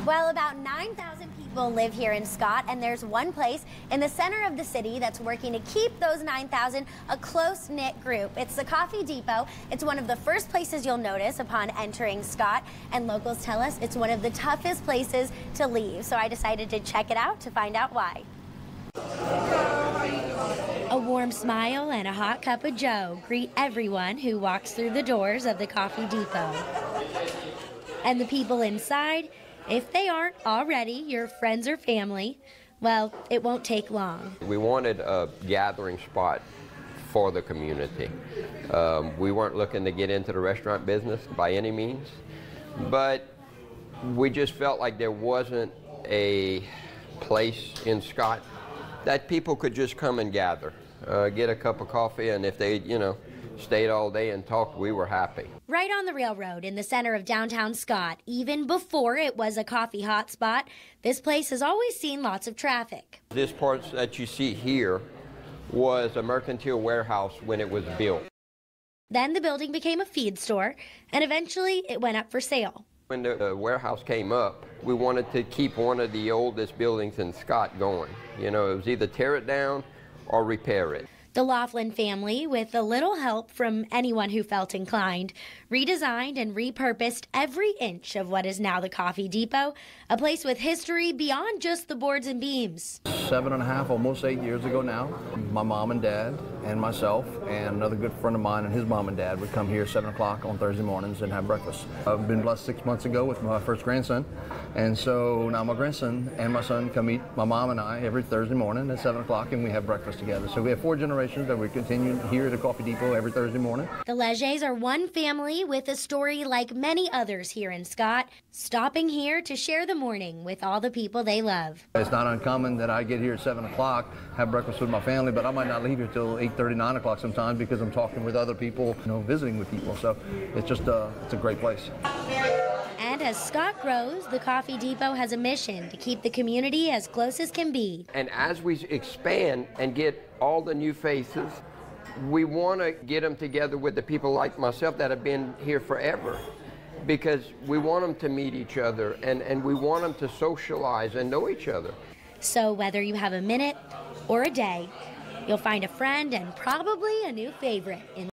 Well, about 9,000 people live here in Scott, and there's one place in the center of the city that's working to keep those 9,000 a close-knit group. It's the Coffee Depot. It's one of the first places you'll notice upon entering Scott, and locals tell us it's one of the toughest places to leave. So I decided to check it out to find out why. A warm smile and a hot cup of joe greet everyone who walks through the doors of the Coffee Depot. And the people inside, if they aren't already your friends or family, well, it won't take long. We wanted a gathering spot for the community. We weren't looking to get into the restaurant business by any means, but we just felt like there wasn't a place in Scott that people could just come and gather, get a cup of coffee, and if they, stayed all day and talked, we were happy. Right on the railroad in the center of downtown Scott, even before it was a coffee hotspot, this place has always seen lots of traffic. This part that you see here was a mercantile warehouse when it was built. Then the building became a feed store, and eventually it went up for sale. When the warehouse came up, we wanted to keep one of the oldest buildings in Scott going. It was either tear it down or repair it. The Laughlin family, with a little help from anyone who felt inclined, redesigned and repurposed every inch of what is now the Coffee Depot, a place with history beyond just the boards and beams. 7.5, almost 8 years ago now, my mom and dad and myself and another good friend of mine and his mom and dad would come here at 7 o'clock on Thursday mornings and have breakfast. I've been blessed 6 months ago with my first grandson, and so now my grandson and my son come meet my mom and I every Thursday morning at 7 o'clock, and we have breakfast together. So we have 4 generations that we continue here at the Coffee Depot every Thursday morning. The Legers are one family with a story like many others here in Scott, stopping here to share the morning with all the people they love. It's not uncommon that I get here at 7 o'clock, have breakfast with my family, but I might not leave here till 8:30, 9 o'clock sometimes because I'm talking with other people, visiting with people. So it's just it's a great place. And as Scott grows, the Coffee Depot has a mission to keep the community as close as can be. And as we expand and get all the new faces, we want to get them together with the people like myself that have been here forever, because we want them to meet each other and we want them to socialize and know each other. So whether you have a minute or a day, you'll find a friend and probably a new favorite in